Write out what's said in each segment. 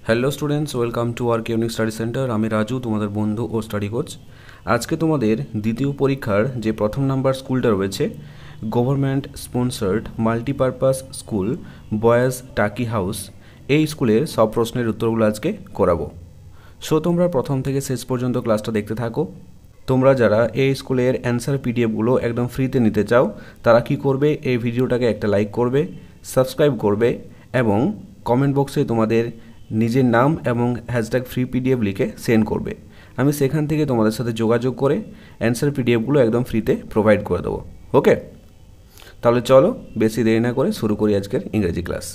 Hello students, welcome to our unique study centre. আমি রাজু, তোমাদের বন্ধু ও স্টাডি কোচ। আজকে তোমাদের দ্বিতীয় পরীক্ষার যে প্রথম নাম্বার স্কুলটা রয়েছে, government sponsored multipurpose school boys টাকি হাউস, এই স্কুলের সব প্রশ্নের উত্তরগুলো আজকে করাবো। সো তোমরা প্রথম থেকে শেষ পর্যন্ত ক্লাসটা দেখতে থাকো। তোমরা যারা এই স্কুলের অ্যান্সার পিডিএফগুলো একদম ফ্রিতে নিতে চাও, তারা কি করবে, এই ভিডিওটাকে একটা লাইক করবে, সাবস্ক্রাইব করবে এবং কমেন্ট বক্সে তোমাদের নিজের নাম এবং হ্যাশট্যাগ ফ্রি পিডিএফ লিখে সেন্ড করবে। আমি সেখান থেকে তোমাদের সাথে যোগাযোগ করে অ্যান্সার পিডিএফগুলো একদম ফ্রিতে প্রোভাইড করে দেবো। ওকে, তাহলে চলো বেশি দেরি না করে শুরু করি আজকের ইংরেজি ক্লাস।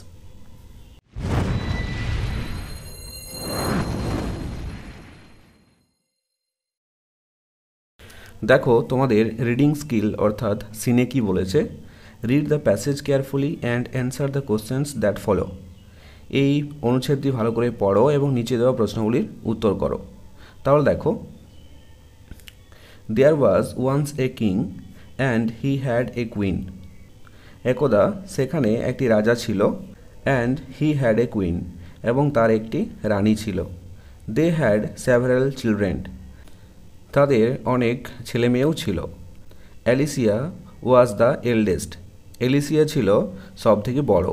দেখো তোমাদের রিডিং স্কিল অর্থাৎ সিনে কি বলেছে, read the passage carefully and answer the questions that follow. এই অনুচ্ছেদটি ভালো করে পড়ো এবং নিচে দেওয়া প্রশ্নগুলির উত্তর করো। তাহলে দেখো, there was once a king and he had a queen. একদা সেখানে একটি রাজা ছিল, and he had a queen, এবং তার একটি রানী ছিল। দে হ্যাড সেভারাল চিলড্রেন, তাদের অনেক ছেলে মেয়েও ছিল। Alicia was the eldest, Alicia ছিল সব থেকে বড়।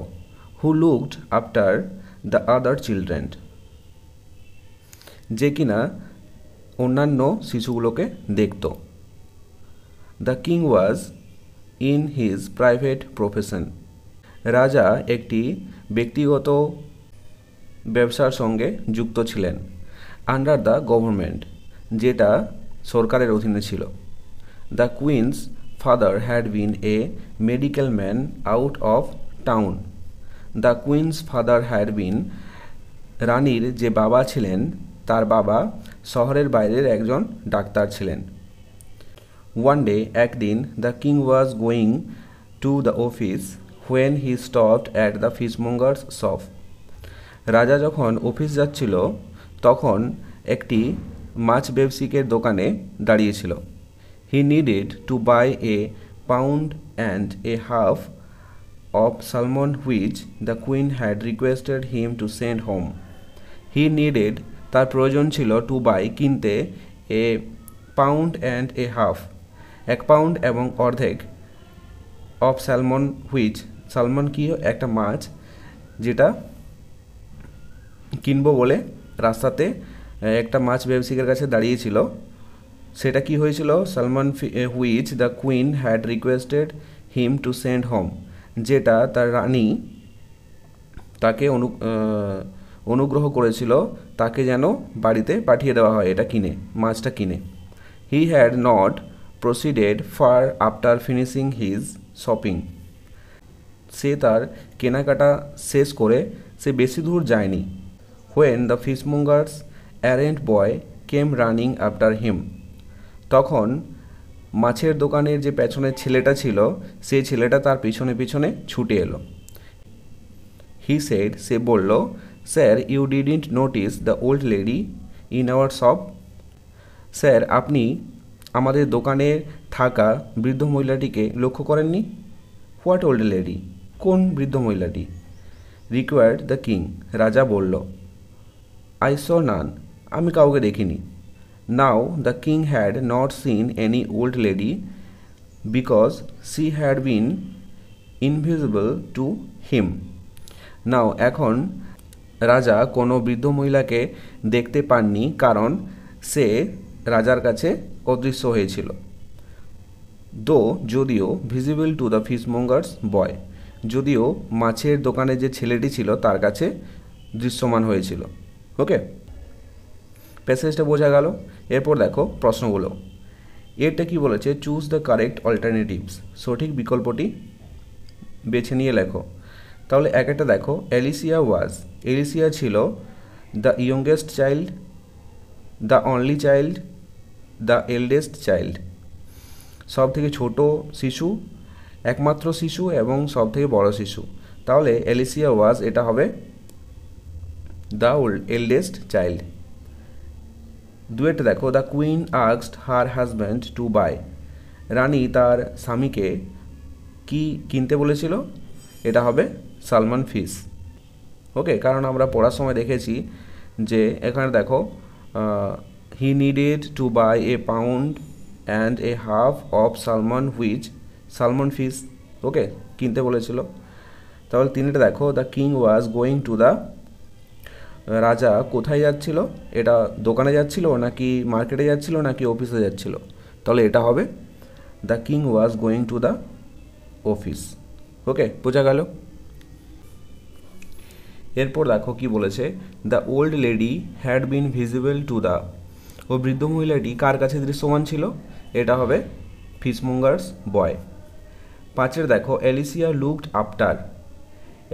Who looked after the other children, যে কিনা অন্যান্য শিশুগুলোকে দেখত। The king was in his private profession, রাজা একটি ব্যক্তিগত ব্যবসার সঙ্গে যুক্ত ছিলেন। আন্ডার দ্য গভর্নমেন্ট, যেটা সরকারের অধীনে ছিল। The queen's father had been a medical man out of town, the queen's father had been, রানীর যে বাবা ছিলেন তার বাবা শহরের বাইরের একজন ডাক্তার ছিলেন। ওয়ান ডে, একদিন, the king was going to the office when he stopped at the fishmonger's shop, রাজা যখন অফিস যাচ্ছিল তখন একটি মাছ ব্যবসায়ীর দোকানে দাঁড়িয়েছিল। He needed to buy a pound and a half of salmon which the queen had requested him to send home. He needed, তার প্রয়োজন ছিল, টু বাই, কিনতে, এ পাউন্ড অ্যান্ড এ হাফ, এক পাউন্ড এবং অর্ধেক, অফ স্যালমন হুইচ, সালমন কি একটা মাছ, যেটা কিনবো বলে রাস্তাতে একটা মাছ ব্যবসায়ীর কাছে দাঁড়িয়েছিল। সেটা কি হয়েছিল, salmon which the queen had requested him to send home, যেটা তার রানী তাকে অনুগ্রহ করেছিল তাকে যেন বাড়িতে পাঠিয়ে দেওয়া হয় এটা কিনে, মাছটা কিনে। He had not proceeded far after finishing his shopping, সে তার কেনাকাটা শেষ করে সে বেশি দূর যায়নি। When the fishmonger's errand boy came running after him, তখন মাছের দোকানের যে পেছনের ছেলেটা ছিল সেই ছেলেটা তার পিছনে পিছনে ছুটে এলো। হি সেড, সে বলল, sir you didn't notice the old lady in our shop, sir আপনি আমাদের দোকানে থাকা বৃদ্ধ মহিলাটিকে লক্ষ্য করেননি। হোয়াট ওল্ড লেডি, কোন বৃদ্ধ মহিলাটি? রিকোয়ার্ড দ্য কিং, রাজা বলল। আই স নান, আমি কাউকে দেখিনি। Now the king had not seen any old lady because she had been invisible to him. Now এখন রাজা কোনো বৃদ্ধ মহিলাকে দেখতে পাননি কারণ সে রাজার কাছে অদৃশ্য হয়েছিল। দো, যদিও, ভিজিবল টু দ্য ফিশমঙ্গার্স বয়, যদিও মাছের দোকানে যে ছেলেটি ছিল তার কাছে দৃশ্যমান হয়েছিল। ওকে, প্যাসেজটা বোঝা গেল। এরপর দেখো প্রশ্নগুলো। এরটা কি বলেছে, চুজ দ্য কারেক্ট অল্টারনেটিভস, সঠিক বিকল্পটি বেছে নিয়ে লেখো। তাহলে একটা দেখো, অ্যালিসিয়া ওয়াজ, এলিসিয়া ছিল the youngest child, the only child, the eldest child, সব থেকে ছোট শিশু, একমাত্র শিশু এবং সব থেকে বড় শিশু। তাহলে অ্যালিসিয়া ওয়াজ, এটা হবে দ্য এল্ডেস্ট চাইল্ড। দুয়েটা দেখো, the queen asked her husband to buy, রানী তার স্বামীকে কি কিনতে বলেছিল, এটা হবে সালমন ফিশ। ওকে, কারণ আমরা পড়ার সময় দেখেছি যে এখানে দেখো he needed to buy a pound and a half of salmon fish, okay, কিনতে বলেছিল। তাহলে তিনটা দেখো, the king was going to the, রাজা কোথায় যাচ্ছিল, এটা দোকানে যাচ্ছিল নাকি মার্কেটে যাচ্ছিল নাকি অফিসে যাচ্ছিল, তাহলে এটা হবে the king was going to the office, okay, বোঝা গেল। এরপর দেখো কি বলেছে, the old lady had been visible to the, ও বৃদ্ধ মহিলাটি কার কাছে দৃশ্যমান ছিল, এটা হবে ফিশমঙ্গার্স বয়। পাঁচের দেখো, এলিসিয়া লুকড আফটার,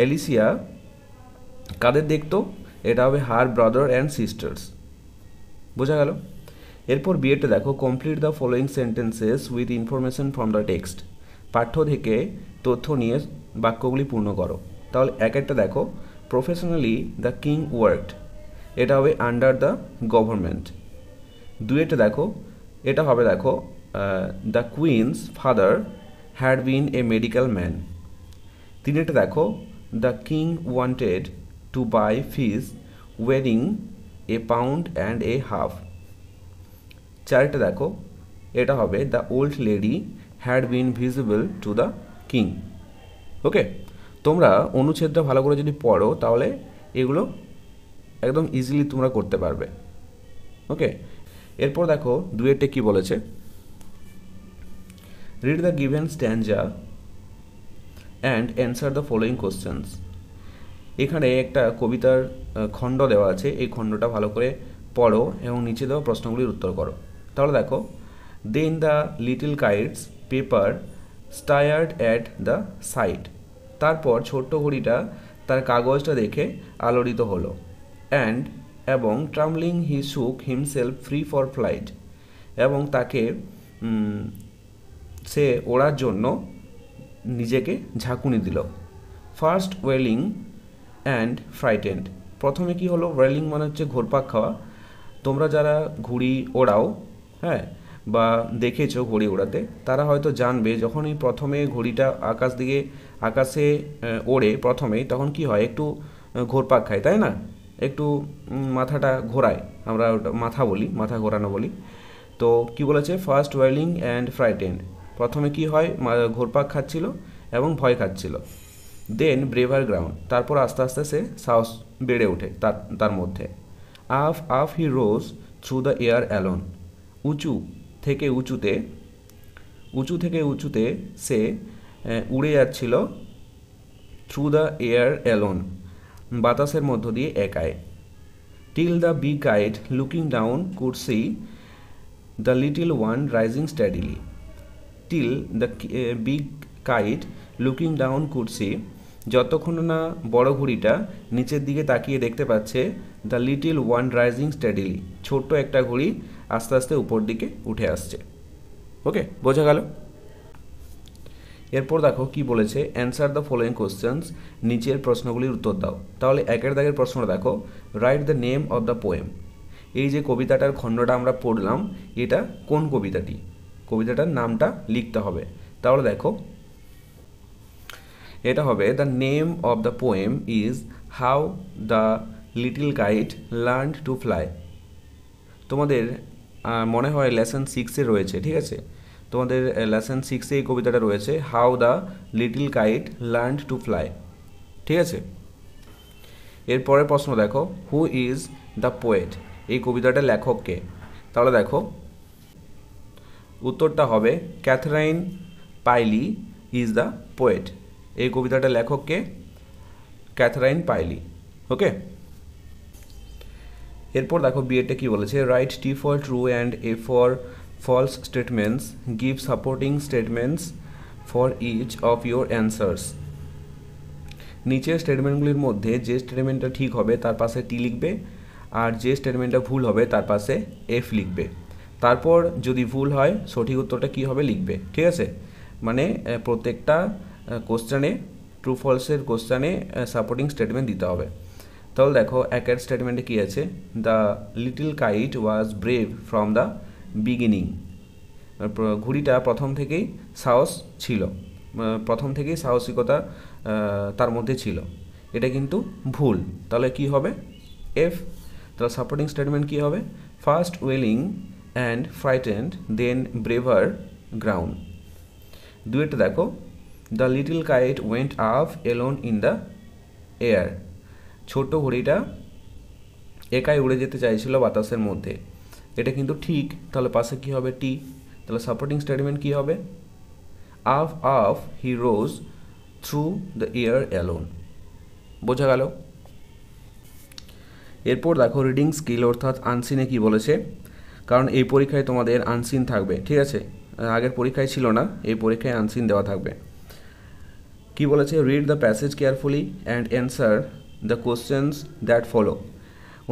এলিসিয়া কাদের দেখতো, এটা হবে হার ব্রাদার অ্যান্ড সিস্টার্স, বোঝা গেল। এরপর বিয়েটা দেখো, complete the following sentences with information from the text, পাঠ্য থেকে তথ্য নিয়ে বাক্যগুলি পূর্ণ করো। তাহলে এক একটা দেখো, প্রফেশনালি দ্য কিং ওয়ার্কড, এটা হবে আন্ডার দ্য গভর্নমেন্ট। দুইটা দেখো, এটা হবে দেখো the queen's father had been a medical man. তিনটা দেখো, the king wanted to buy fish ওয়েরিং a pound and a half. চারটা দেখো, এটা হবে the old lady had been visible to the king, okay. তোমরা অনুচ্ছেদটা ভালো করে যদি পড়ো তাহলে এগুলো একদম ইজিলি তোমরা করতে পারবে, ওকে। এরপর দেখো দুয়েরটা কি বলেছে, read the given স্ট্যান্জা and answer the following questions. এখানে একটা কবিতার খণ্ড দেওয়া আছে, এই খণ্ডটা ভালো করে পড়ো এবং নিচে দেওয়া প্রশ্নগুলির উত্তর করো। তাহলে দেখো, then the little kite's paper stirred at the side, তারপর ছোট্ট ঘড়িটা তার কাগজটা দেখে আলোড়িত হলো। অ্যান্ড এবং ট্রামলিং হি শুক হিমসেলফ ফ্রি ফর ফ্লাইট, এবং তাকে সে ওড়ার জন্য নিজেকে ঝাঁকুনি দিল। ফার্স্ট ওয়েলিং অ্যান্ড ফ্রাইটেন্ড, প্রথমে কি হলো, ওয়েলিং মানে হচ্ছে ঘোরপাক খাওয়া। তোমরা যারা ঘুড়ি ওড়াও, হ্যাঁ, বা দেখেছো ঘড়ি ওড়াতে, তারা হয়তো জানবে যখনই প্রথমে ঘড়িটা আকাশে ওড়ে প্রথমেই, তখন কি হয়, একটু ঘোরপাক খায়, তাই না, একটু মাথাটা ঘোরায়, আমরা ওটা মাথা বলি, মাথা ঘোরানো বলি। তো কি বলেছে, ফার্স্ট ওয়েলিং অ্যান্ড ফ্রাইটেন্ড, প্রথমে কি হয়, ঘোরপাক খাচ্ছিল এবং ভয় খাচ্ছিল। দেন ব্রেভার গ্রাউন্ড, তারপর আস্তে আস্তে সে সাহস বেড়ে ওঠে তার মধ্যে। আফ হি রোজ থ্রু দ্য এয়ার অ্যালোন, উঁচু থেকে উঁচুতে সে উড়ে যাচ্ছিল, থ্রু দ্য এয়ার অ্যালোন, বাতাসের মধ্য দিয়ে একাই। Till the big kite looking down could see the little one rising steadily, till the big kite looking down could see, যতক্ষণ না বড় ঘুড়িটা নিচের দিকে তাকিয়ে দেখতে পাচ্ছে the little one rising steadily, ছোট্ট একটা ঘুড়ি আস্তে আস্তে উপর দিকে উঠে আসছে, ওকে, বোঝা গেল। এরপর দেখো কি বলেছে, অ্যান্সার দ্য ফলোয়িং কোশ্চেন্স, নিচের প্রশ্নগুলির উত্তর দাও। তাহলে একের দাগের প্রশ্নটা দেখো, write the name of the poem, এই যে কবিতাটার খণ্ডটা আমরা পড়লাম, এটা কোন কবিতাটি, কবিতাটার নামটা লিখতে হবে। তাহলে দেখো, এটা হবে the name of the poem is how the little kite learn to fly. তোমাদের মনে হয় লেসন 6-এ রয়েছে, ঠিক আছে, তোমাদের লেসন 6-এ এই কবিতাটা রয়েছে, how the little kite learn to fly, ঠিক আছে। এরপরের প্রশ্ন দেখো, হু ইজ দ্য পোয়েট, এই কবিতাটার লেখক কে। তাহলে দেখো উত্তরটা হবে ক্যাথরাইন পাইলি ইজ দ্য পোয়েট, এই কবিতাটার লেখক কে, ক্যাথরাইন পাইলি, ওকে। এরপর দেখো বিয়েটা কি বলেছে, write T for true and F for false statements, give supporting statements for each of your answers. নিচের স্টেটমেন্টগুলির মধ্যে যে স্টেটমেন্টটা ঠিক হবে তার পাশে টি লিখবে, আর যে স্টেটমেন্টটা ভুল হবে তার পাশে এফ লিখবে। তারপর যদি ভুল হয় সঠিক উত্তরটা কী হবে লিখবে, ঠিক আছে। মানে প্রত্যেকটা কোশ্চেনে, ট্রু ফলসের কোশ্চেনে সাপোর্টিং স্টেটমেন্ট দিতে হবে। তাহলে দেখো একের স্টেটমেন্টে কী আছে, the little kite was brave from the beginning, ঘুড়িটা প্রথম থেকেই সাহসিকতা তার মধ্যে ছিল, এটা কিন্তু ভুল, তাহলে কি হবে এফ। তাহলে সাপোর্টিং স্টেটমেন্ট কী হবে? First willing and frightened, then braver ground. দুয়েটা দেখো, the little kite went up alone in the air. ছোট্ট ঘড়িটা একাই উড়ে যেতে চাইছিল বাতাসের মধ্যে। এটা কিন্তু ঠিক, তাহলে পাশে কী হবে? টি। তাহলে সাপোর্টিং স্টেটমেন্ট কী হবে? Up up he rose through the air alone. বোঝা গেল? এরপর দেখো রিডিং স্কিল অর্থাৎ আনসিনে কি বলেছে, কারণ এই পরীক্ষায় তোমাদের আনসিন থাকবে, ঠিক আছে? আগের পরীক্ষায় ছিল না, এই পরীক্ষায় আনসিন দেওয়া থাকবে। কি বলেছে? Read the passage carefully and answer the questions that follow.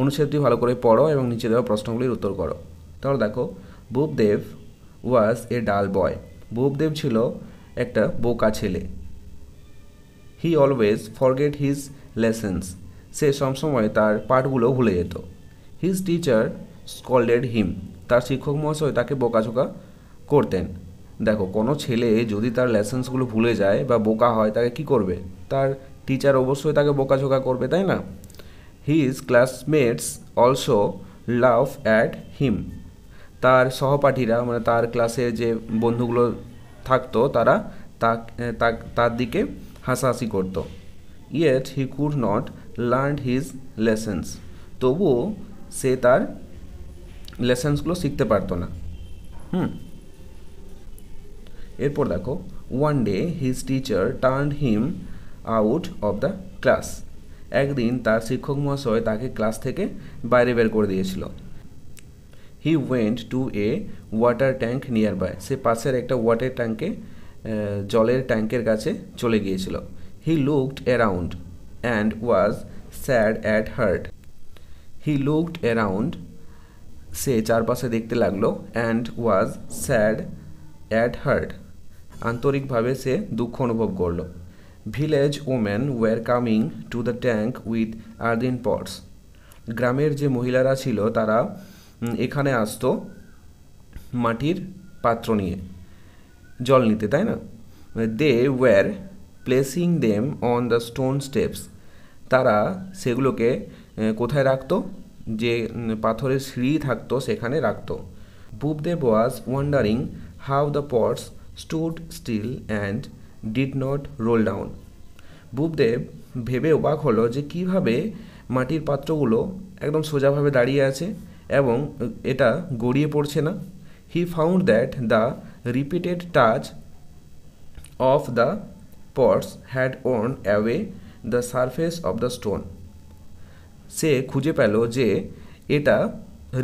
অনুচ্ছেদটি ভালো করে পড়ো এবং নিচে দেওয়া প্রশ্নগুলির উত্তর করো। তাহলে দেখো, ভূপদেব ওয়াজ এ ডাল বয়। ভূপদেব ছিল একটা বোকা ছেলে। He always forget his lessons. সে সবসময় তার পাঠগুলো ভুলে যেত। His teacher scolded him. তার শিক্ষক মহাশয় তাকে বোকাঝোকা করতেন। দেখো, কোনো ছেলে যদি তার লেসেন্সগুলো ভুলে যায় বা বোকা হয়, তাকে কি করবে? তার টিচার অবশ্যই তাকে বোকাঝোকা করবে, তাই না? His classmates also love at him. তার সহপাঠীরা মানে তার ক্লাসের যে বন্ধুগুলো থাকতো তারা তার দিকে হাসাহাসি করতো। Yet he could not learn his lessons. তবুও সে তার লেসেন্সগুলো শিখতে পারতো না। এরপর দেখো, one day his teacher turned him out of the class. একদিন তার শিক্ষক মহাশয় তাকে ক্লাস থেকে বাইরে বের করে দিয়েছিল। He went to a water tank nearby. সে পাশের একটা ওয়াটার ট্যাঙ্কে জলের ট্যাঙ্কের কাছে চলে গিয়েছিল। He looked around and was sad at heart. He looked around, সে চারপাশে দেখতে লাগলো, and was sad at heart, আন্তরিকভাবে সে দুঃখ অনুভব করলো। Village women were coming to the tank with earthen pots. গ্রামের যে মহিলারা ছিল তারা এখানে আসতো মাটির পাত্র নিয়ে জল নিতে, তাই না? They were placing them on the stone steps. তারা সেগুলোকে কোথায় রাখতো? যে পাথরের সিঁড়ি থাকতো সেখানে রাখতো। Bhupdev was wondering how the pots stood still and did not roll down. Bhupdev ভেবে অবাক হলো যে কীভাবে মাটির পাত্রগুলো একদম সোজাভাবে দাঁড়িয়ে আছে এবং এটা গড়িয়ে পড়ছে না। He found that the repeated touch of the pots had worn away the surface of the stone. সে খুঁজে পেল যে এটা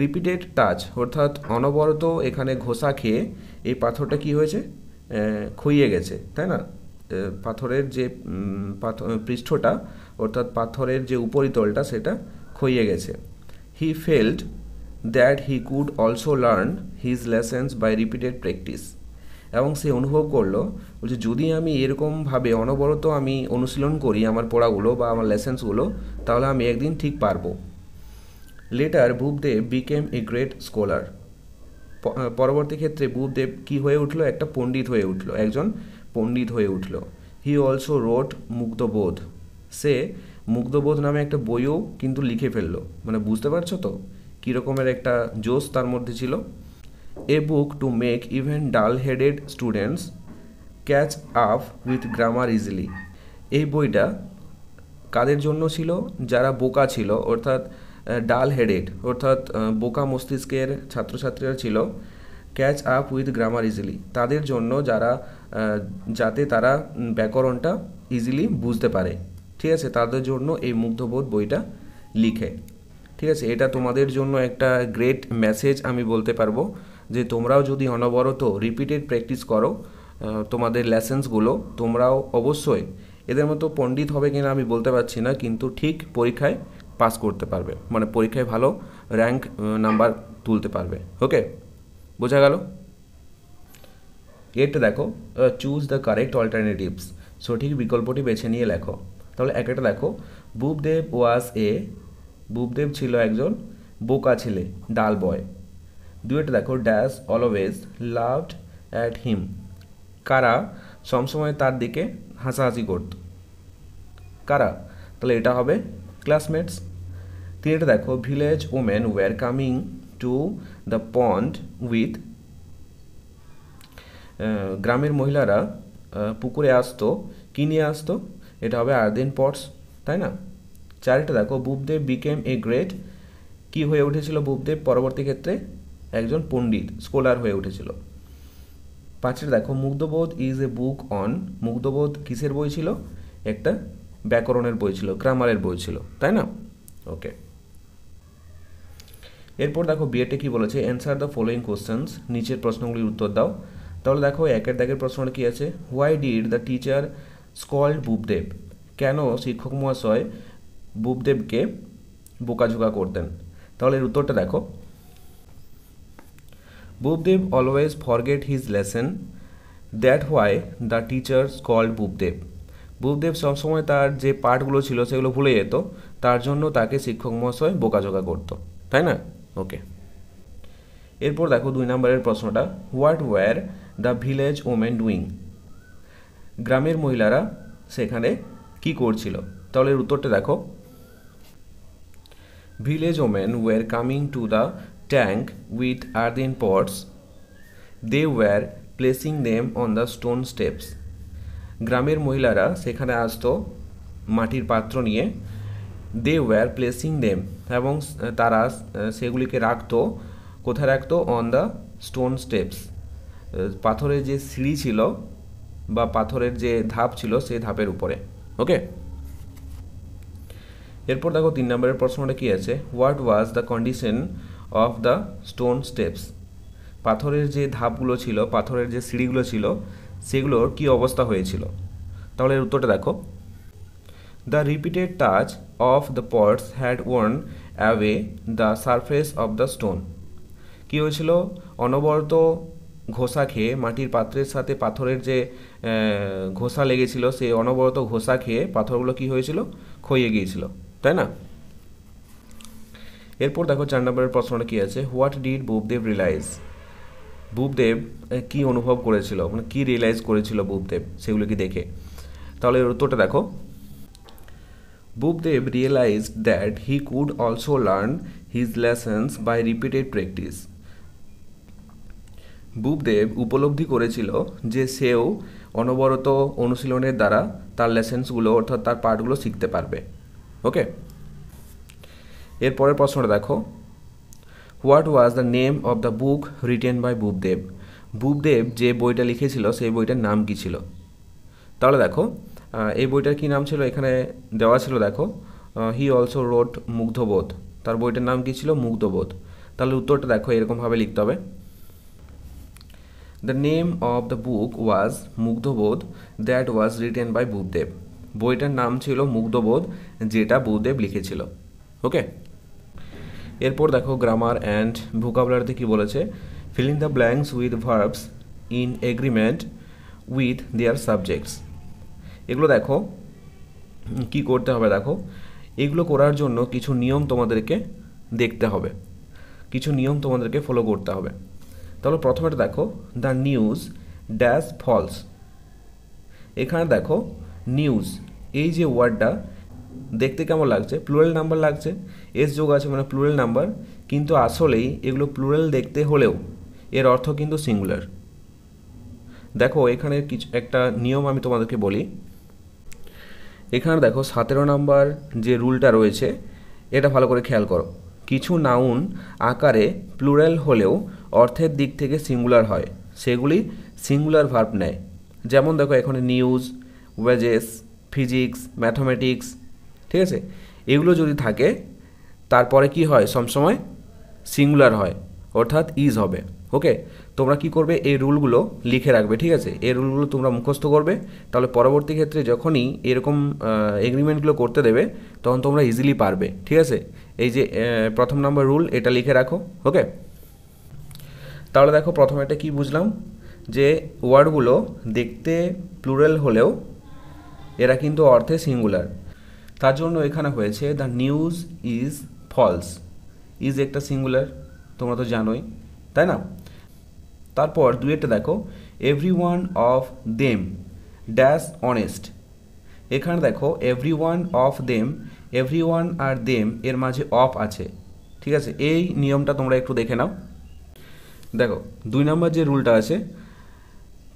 রিপিটেড টাচ অর্থাৎ অনবরত এখানে ঘষা খেয়ে এই পাথরটা কি হয়েছে? ক্ষয়ে গেছে, তাই না? পাথরের যে পৃষ্ঠটা অর্থাৎ পাথরের যে উপরিতলটা সেটা ক্ষয়ে গেছে। He felt that he could also learn his lessons by repeated practice. এবং সে অনুভব করলো যে যদি আমি এরকমভাবে অনবরত আমি অনুশীলন করি আমার পড়াগুলো বা আমার লেসেন্সগুলো, তাহলে আমি একদিন ঠিক পারবো। Later Bhupdev became a great scholar. পরবর্তী ক্ষেত্রে ভূপদেব কি হয়ে উঠলো? একটা পণ্ডিত হয়ে উঠলো, একজন পণ্ডিত হয়ে উঠলো। He also রোট মুগ্ধবোধ। সে মুগ্ধবোধ নামে একটা বইও কিন্তু লিখে ফেললো। মানে বুঝতে পারছো তো কীরকমের একটা জোশ তার মধ্যে ছিল। এ বুক টু মেক ইভেন ডাল headed students catch up with grammar easily. এই বইটা কাদের জন্য ছিল? যারা বোকা ছিল অর্থাৎ ডাল হেডেড অর্থাৎ বোকা মস্তিষ্কের ছাত্রছাত্রীরা ছিল। Catch up with grammar easily, তাদের জন্য যাতে তারা ব্যাকরণটা ইজিলি বুঝতে পারে, ঠিক আছে? তাদের জন্য এই মুগ্ধবোধ বইটা লিখে, ঠিক আছে? এটা তোমাদের জন্য একটা গ্রেট মেসেজ আমি বলতে পারবো যে তোমরাও যদি অনবরত রিপিটেড প্র্যাকটিস করো তোমাদের লেসেন্সগুলো, তোমরাও অবশ্যই এদের মতো পণ্ডিত হবে কিনা আমি বলতে পারছি না, কিন্তু ঠিক পরীক্ষায় পাস করতে পারবে, মানে পরীক্ষায় ভালো র্যাঙ্ক নাম্বার তুলতে পারবে। ওকে, বোঝা গেল? এরটা দেখো, চুজ দ্য কারেক্ট অল্টারনেটিভস। সঠিক বিকল্পটি বেছে নিয়ে লেখো। তাহলে একটা দেখো, ভূপদেব ছিল একজন বোকা ছেলে, ডাল বয়। দুইটা দেখো, dash always laughed at him. কারা সবসময় তার দিকে হাসাহাসি করত? কারা? তাহলে এটা হবে ক্লাসমেটস। তিনটা দেখো, village women were coming to the pond with, গ্রামের মহিলারা পুকুরে আসতো, কী নিয়ে আসতো? এটা হবে আর্দেন পটস, তাই না? চারটা দেখো, বুপদেব বিকেম এ গ্রেট, কি হয়ে উঠেছিল বুপদেব পরবর্তী ক্ষেত্রে? একজন পণ্ডিত, স্কলার হয়ে উঠেছিল। পাঁচটা দেখো, মুগ্ধবোধ ইজ এ বুক অন, মুগ্ধবোধ কিসের বই ছিল? একটা ব্যাকরণের বই ছিল, গ্রামারের বই ছিল, তাই না? ওকে। এরপর দেখো বিএডে কি বলেছে, অ্যান্সার দ্য ফলোয়িং কোশ্চেন্স, নিচের প্রশ্নগুলির উত্তর দাও। তাহলে দেখো একের দাগের প্রশ্নটা কি আছে, why did the teacher scold Bupdev, কেন শিক্ষক মহাশয় বুপদেবকে বোকাঝোকা করতেন? তাহলে এর উত্তরটা দেখো, Bupdev always forget his lesson, that why the teacher scold Bupdev, Bupdev সবসময় তার যে পাঠগুলো ছিল সেগুলো ভুলে যেত, তার জন্য তাকে শিক্ষক মহাশয় বোকাঝোকা করতো, তাই না? ওকে। এরপর দেখো 2 নম্বরের প্রশ্নটা, what were the village women doing, গ্রামের মহিলারা সেখানে কি করছিল? তাহলে এর উত্তরটা দেখো, village women were coming to the tank with earthen pots, they were placing them on the stone steps, গ্রামের মহিলারা সেখানে আসতো মাটির পাত্র নিয়ে, দে ওয়্যার প্লেসিং দেম, এবং তারা সেগুলিকে রাখতো, কোথায় রাখতো? অন দ্য স্টোন স্টেপস, পাথরের যে সিঁড়ি ছিল বা পাথরের যে ধাপ ছিল সেই ধাপের উপরে। ওকে। এরপর দেখো 3 নম্বরের প্রশ্নটা কি আছে, what was the condition of the stone steps, পাথরের যে ধাপগুলো ছিল, পাথরের যে সিঁড়িগুলো ছিল, সেগুলোর কি অবস্থা হয়েছিল? তাহলে এর উত্তরটা দেখো, the repeated touch of the pots had worn away the surface of the stone, কী হয়েছিল? অনবরত ঘষা খেয়ে, মাটির পাত্রের সাথে পাথরের যে ঘষা লেগেছিল, সেই অনবরত ঘষা খেয়ে পাথরগুলো কি হয়েছিল? ক্ষয়ে গিয়েছিল, তাই না? এরপর দেখো 4 নম্বরের প্রশ্নটা কি আছে, হোয়াট ডিড বুপদেব রিয়েলাইজ, বুপদেব কি অনুভব করেছিল, মানে কি রিয়েলাইজ করেছিল বুপদেব সেগুলো কি দেখে? তাহলে এর উত্তরটা দেখো, Bupdev realised that he could also learn his lessons by repeated practice, Bupdev উপলব্ধি করেছিল যে সেও অনবরত অনুশীলনের দ্বারা তার লেসেন্সগুলো অর্থাৎ তার পাঠগুলো শিখতে পারবে। ওকে। এরপরের প্রশ্নটা দেখো, what was the name of the book written by Bupdev, Bupdev যে বইটা লিখেছিল সেই বইটার নাম কী ছিল? তাহলে দেখো এই বইটার কী নাম ছিল এখানে দেওয়া ছিল, দেখো হি অলসো রোট মুগ্ধবোধ, তার বইটার নাম কী ছিল? মুগ্ধবোধ। তাহলে উত্তরটা দেখো এরকমভাবে লিখতে হবে, the name of the book was Mugdhabodh that was written by Bupdev, বইটার নাম ছিল মুগ্ধবোধ, যেটা বুপদেব লিখেছিল। ওকে। এরপর দেখো গ্রামার অ্যান্ড ভোকাবুলারিতে কী বলেছে, filling the blanks with verbs in agreement with their subjects, এগুলো দেখো কি করতে হবে, দেখো এগুলো করার জন্য কিছু নিয়ম তোমাদেরকে দেখতে হবে, কিছু নিয়ম তোমাদেরকে ফলো করতে হবে। তাহলে প্রথমেটা দেখো, দ্য নিউজ ড্যাশ ফলস, এখানে দেখো নিউজ, এই যে ওয়ার্ডটা দেখতে কেমন লাগছে? প্লুরাল নাম্বার লাগছে, এস যোগ আছে মানে প্লুরাল নাম্বার, কিন্তু আসলেই এগুলো প্লুরাল দেখতে হলেও এর অর্থ কিন্তু সিঙ্গুলার। দেখো এখানে কিছু একটা নিয়ম আমি তোমাদেরকে বলি, এখানে দেখো 17 নাম্বার যে রুলটা রয়েছে এটা ভালো করে খেয়াল করো, কিছু নাউন আকারে প্লুরাল হলেও অর্থের দিক থেকে সিঙ্গুলার হয়, সেগুলি সিঙ্গুলার ভার্ব নেয়। যেমন দেখো এখানে নিউজ, ওয়েজেস, ফিজিক্স, ম্যাথমেটিক্স, ঠিক আছে, এগুলো যদি থাকে তারপরে কি হয়? সবসময় সিঙ্গুলার হয়, অর্থাৎ ইজ হবে। ওকে, তোমরা কি করবে? এই রুলগুলো লিখে রাখবে, ঠিক আছে? এই রুলগুলো তোমরা মুখস্থ করবে, তাহলে পরবর্তী ক্ষেত্রে যখনই এরকম এগ্রিমেন্টগুলো করতে দেবে তখন তোমরা ইজিলি পারবে, ঠিক আছে? এই যে প্রথম নম্বর রুল, এটা লিখে রাখো। ওকে, তাহলে দেখো প্রথমে এটা কি বুঝলাম, যে ওয়ার্ডগুলো দেখতে প্লুরাল হলেও এরা কিন্তু অর্থে সিঙ্গুলার, তার জন্য এখানে হয়েছে the news is false, is একটা সিঙ্গুলার, তোমরা তো জানোই, তাই না? তারপর দুইটা দেখো, every one of them dash honest, এখানে দেখো every one of them everyone আর দেম এর মাঝে অফ আছে, ঠিক আছে? এই নিয়মটা তোমরা একটু দেখে নাও। দেখো 2 নম্বর যে রুলটা আছে,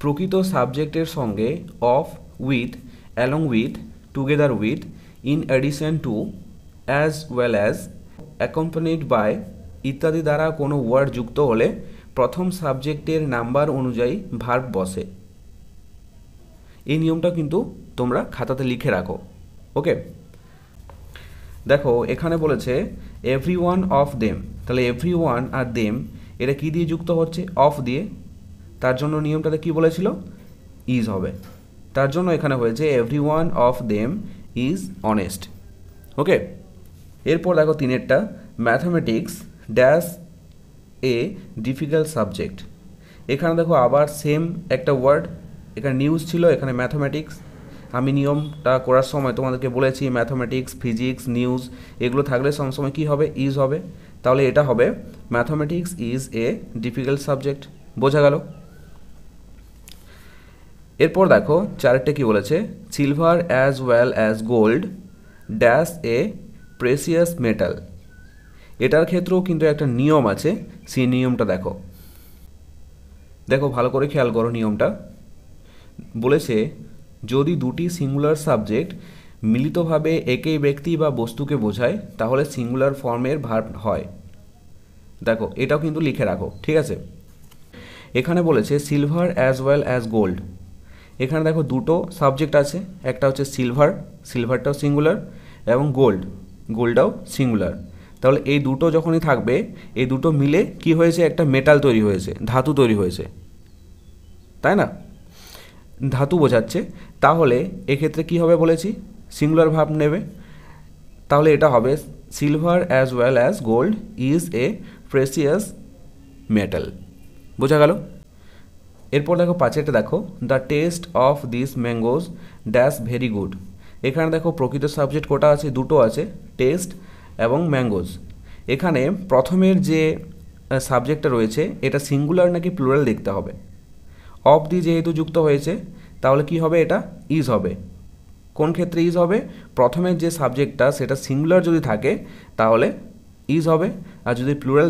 প্রকৃত সাবজেক্টের সঙ্গে of, with, along with, together with, in addition to, as well as, accompanied by ইত্যাদি দ্বারা কোনো ওয়ার্ড যুক্ত হলে প্রথম সাবজেক্টের নাম্বার অনুযায়ী ভার্ব বসে। এই নিয়মটা কিন্তু তোমরা খাতাতে লিখে রাখো, ওকে? দেখো এখানে বলেছে এভরি ওয়ান অফ দেম, তাহলে এভরি ওয়ান আর দেম এটা কী দিয়ে যুক্ত হচ্ছে? অফ দিয়ে। তার জন্য নিয়মটাতে কী বলেছিল? ইজ হবে। তার জন্য এখানে হয়েছে every one of them is honest, okay? এরপর দেখো 3এরটা, mathematics dash a difficult subject. এখানে দেখো আবার সেম একটা ওয়ার্ড, এখানে নিউজ ছিল, এখানে ম্যাথামেটিক্স। আমি নিয়মটা করার সময় তোমাদেরকে বলেছি ম্যাথামেটিক্স, ফিজিক্স, নিউজ এগুলো থাকলে সবসময় কী হবে? ইজ হবে। তাহলে এটা হবে mathematics is a difficult subject. বোঝা গেল? এরপর দেখো 4টে কী বলেছে, silver as well as gold dash a precious metal. এটার ক্ষেত্রেও কিন্তু একটা নিয়ম আছে, সেই নিয়মটা দেখো। দেখো ভালো করে খেয়াল করো নিয়মটা। বলেছে যদি দুটি সিঙ্গুলার সাবজেক্ট মিলিতভাবে একই ব্যক্তি বা বস্তুকে বোঝায় তাহলে সিঙ্গুলার ফর্মের ভার্ব হয়। দেখো এটাও কিন্তু লিখে রাখো, ঠিক আছে? এখানে বলেছে silver as well as gold. এখানে দেখো দুটো সাবজেক্ট আছে, একটা হচ্ছে সিলভার, সিলভারটাও সিঙ্গুলার, এবং গোল্ড, গোল্ডটাও সিঙ্গুলার। তাহলে এই দুটো যখনই থাকবে, এই দুটো মিলে কি হয়েছে? একটা মেটাল তৈরি হয়েছে, ধাতু তৈরি হয়েছে, তাই না? ধাতু বোঝাচ্ছে। তাহলে এক্ষেত্রে কি হবে বলেছি? সিঙ্গুলার ভার্ব নেবে। তাহলে এটা হবে silver as well as gold is a precious metal. বোঝা গেল? এরপর দেখো 5এটা দেখো, the test of this mangoes dash very good. এখানে দেখো প্রকৃত সাবজেক্ট কোটা আছে? দুটো আছে, টেস্ট এবং ম্যাঙ্গোজ। এখানে প্রথমের যে সাবজেক্টটা রয়েছে এটা সিঙ্গুলার নাকি প্লুরাল দেখতে হবে। অফ দিয়ে যেহেতু যুক্ত হয়েছে তাহলে কি হবে? এটা ইজ হবে। কোন ক্ষেত্রে ইজ হবে? প্রথমের যে সাবজেক্টটা সেটা সিঙ্গুলার যদি থাকে তাহলে ইজ হবে, আর যদি প্লুরাল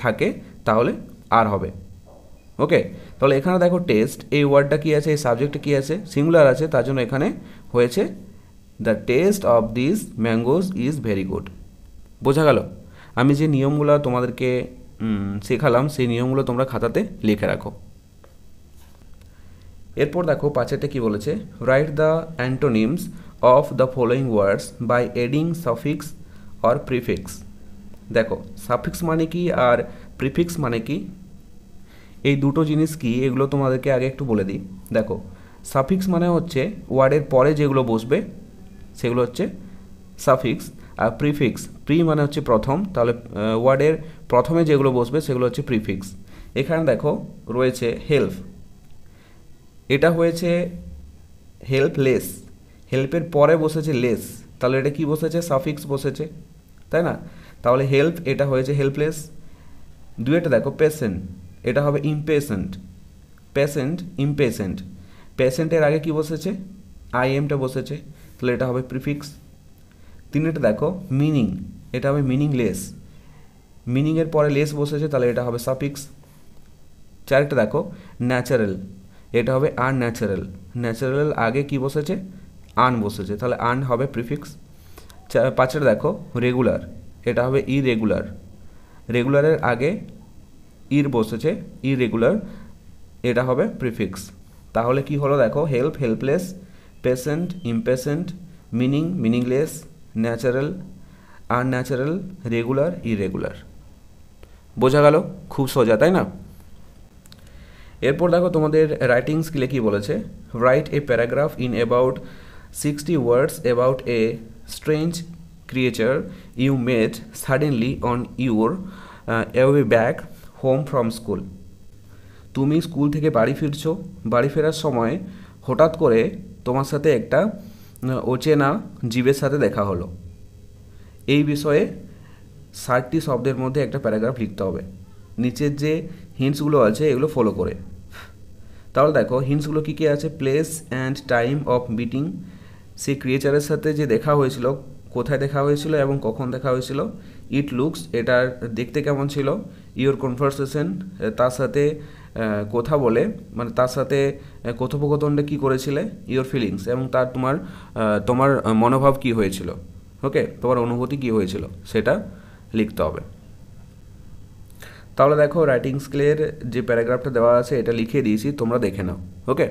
থাকে তাহলে আর হবে, ওকে? তাহলে এখানে দেখো টেস্ট, এই ওয়ার্ডটা কী আছে? এই সাবজেক্টটা কী আছে? সিঙ্গুলার আছে, তার জন্য এখানে হয়েছে the test of this mangoes is very good. বোঝা গেল? আমি যে নিয়মগুলো তোমাদেরকে শেখালাম সেই নিয়মগুলো তোমরা খাতাতে লিখে রাখো। এরপর দেখো 5এরটা কী বলেছে, write the antonyms of the following words by adding suffix or prefix. দেখো সাফিক্স মানে কি আর প্রিফিক্স মানে কি, এই দুটো জিনিস কি এগুলো তোমাদেরকে আগে একটু বলে দিই। দেখো সাফিক্স মানে হচ্ছে ওয়ার্ডের পরে যেগুলো বসবে সেগুলো হচ্ছে সাফিক্স, আর প্রিফিক্স, প্রি মানে হচ্ছে প্রথম, তাহলে ওয়ার্ডের প্রথমে যেগুলো বসবে সেগুলো হচ্ছে প্রিফিক্স। এখানে দেখো রয়েছে হেল্প, এটা হয়েছে হেল্পলেস, হেল্পের পরে বসেছে লেস, তাহলে এটা কি বসেছে? সাফিক্স বসেছে, তাই না? তাহলে হেল্প এটা হয়েছে হেল্পলেস। 2এটা দেখো পেশেন্ট, এটা হবে ইমপেশেন্ট, পেশেন্ট ইমপেশেন্ট, পেশেন্টের আগে কি বসেছে? আইএমটা বসেছে, তাহলে এটা হবে প্রিফিক্স। 3এটা দেখো মিনিং, এটা হবে মিনিংলেস, মিনিংয়ের পরে লেস বসেছে, তাহলে এটা হবে সাফিক্স। 4এটা দেখো ন্যাচারাল, এটা হবে আনন্যাচারাল, ন্যাচারাল আগে কি বসেছে? আন বসেছে, তাহলে আন হবে প্রিফিক্স। 5এটা দেখো রেগুলার, এটা হবে ইরেগুলার, রেগুলারের আগে ইর বসেছে, ইরেগুলার, এটা হবে প্রিফিক্স। তাহলে কি হলো দেখো, help helpless, patient impatient, meaning meaningless, natural unnatural, regular irregular. বোঝা গেল? খুব সোজা, তাই না? এরপর দেখো তোমাদের রাইটিং স্কিলে কি বলেছে, write a paragraph in about 60 words about a strange creature you met suddenly on your away back home from school. তুমি স্কুল থেকে বাড়ি ফিরছো, বাড়ি ফেরার সময় হঠাৎ করে তোমার সাথে একটা অচেনা জীবের সাথে দেখা হলো। এই বিষয়ে 60টি শব্দের মধ্যে একটা প্যারাগ্রাফ লিখতে হবে। নিচের যে হিন্টসগুলো আছে এগুলো ফলো করে। তাহলে দেখো হিন্টসগুলো কী কী আছে, place and time of meeting, সেই ক্রিয়েচারের সাথে যে দেখা হয়েছিল কোথায় দেখা হয়েছিল এবং কখন দেখা হয়েছিল। ইট লুকস, এটার দেখতে কেমন ছিল। ইওর কনভারসেশন, তার সাথে কথা বলে মানে তার সাথে কথোপকথনটা কী করেছিলে। ইওর ফিলিংস, এবং তোমার মনোভাব কী হয়েছিল, ওকে, তোমার অনুভূতি কী হয়েছিল সেটা লিখতে হবে। তাহলে দেখো রাইটিং স্কিলের যে প্যারাগ্রাফটা দেওয়া আছে এটা লিখে দিয়েছি, তোমরা দেখে নাও, ওকে।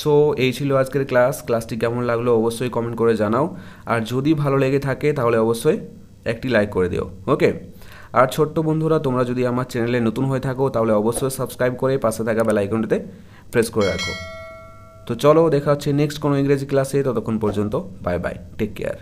সো এই ছিল আজকের ক্লাসটি কেমন লাগলো অবশ্যই কমেন্ট করে জানাও, আর যদি ভালো লেগে থাকে তাহলে অবশ্যই একটি লাইক করে দিও, ওকে। আর ছোট্ট বন্ধুরা, তোমরা যদি আমার চ্যানেলে নতুন হয়ে থাকো তাহলে অবশ্যই সাবস্ক্রাইব করে পাশে থাকা বেল আইকনটিতে প্রেস করে রাখো। তো চলো দেখা হচ্ছে নেক্সট কোনো ইংরেজি ক্লাসে, ততক্ষণ পর্যন্ত বাই বাই, টেক কেয়ার।